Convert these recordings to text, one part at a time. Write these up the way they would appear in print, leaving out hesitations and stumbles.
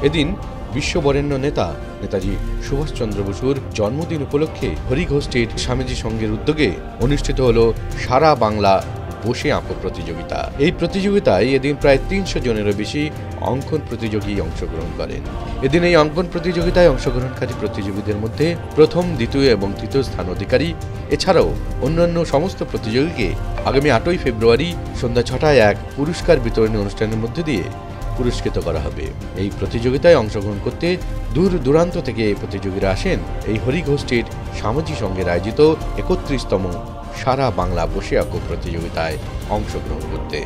এদিন বিশ্ববরেণ্য নেতা নেতাজি সুভাষচন্দ্র বসুর জন্মদিন উপলক্ষে হরিঘোষ্ঠীর স্বামীজি সংঘের উদ্যোগে অনুষ্ঠিত হল সারা বাংলা বসে আঁকো প্রতিযোগিতা। এই প্রতিযোগিতায় এদিন প্রায় ৩০০ জনেরও বেশি অঙ্কন প্রতিযোগী অংশগ্রহণ করেন। এদিন এই অঙ্কন প্রতিযোগিতায় অংশগ্রহণকারী প্রতিযোগীদের মধ্যে প্রথম, দ্বিতীয় এবং তৃতীয় স্থান অধিকারী এছাড়াও অন্যান্য সমস্ত প্রতিযোগীকে আগামী ৮ই ফেব্রুয়ারি সন্ধ্যা ৬টায় এক পুরস্কার বিতরণী অনুষ্ঠানের মধ্যে দিয়ে পুরস্কৃত করা হবে। এই প্রতিযোগিতায় অংশগ্রহণ করতে দূর দূরান্ত থেকে প্রতিযোগীরা আসেন এই হরিঘোষ্ঠীর স্বামীজি সংঘের আয়োজিত ৩১তম সারা বাংলা বসে আঁকো প্রতিযোগিতায় অংশগ্রহণ করতে।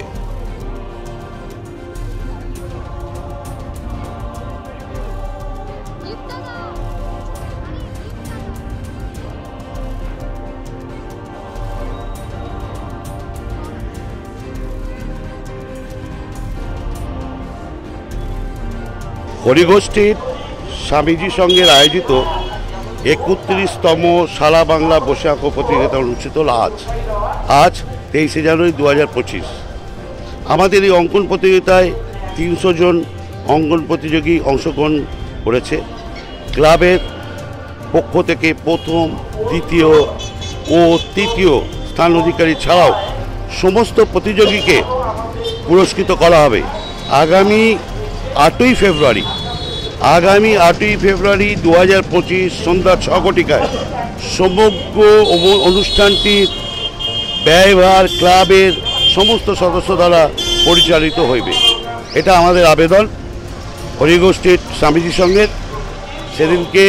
হরিঘোষ্ঠীর স্বামীজি সংঘের আয়োজিত ৩১তম সারা বাংলা বসে আঁকো প্রতিযোগিতা অনুষ্ঠিত হল আজ 23শে জানুয়ারি 2025। আমাদের এই অঙ্কন প্রতিযোগিতায় ৩০০ জন অঙ্কন প্রতিযোগী অংশগ্রহণ করেছে। ক্লাবের পক্ষ থেকে প্রথম, দ্বিতীয় ও তৃতীয় স্থান অধিকারী ছাড়াও সমস্ত প্রতিযোগীকে পুরস্কৃত করা হবে। আগামী ৮ই ফেব্রুয়ারি 2025 সন্ধ্যা ৬ ঘটিকায় সমগ্র অনুষ্ঠানটির ব্যয়ভার ক্লাবের সমস্ত সদস্য দ্বারা পরিচালিত হইবে। এটা আমাদের আবেদন হরিঘোষ্ঠীর স্বামীজি সংঘের। সেদিনকে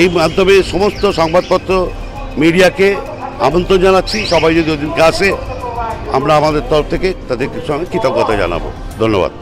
এই মাধ্যমে সমস্ত সংবাদপত্র মিডিয়াকে আমন্ত্রণ জানাচ্ছি, সবাই যদি ওদিনকে আসে আমরা আমাদের তরফ থেকে তাদের সঙ্গে কৃতজ্ঞতা জানাবো। ধন্যবাদ।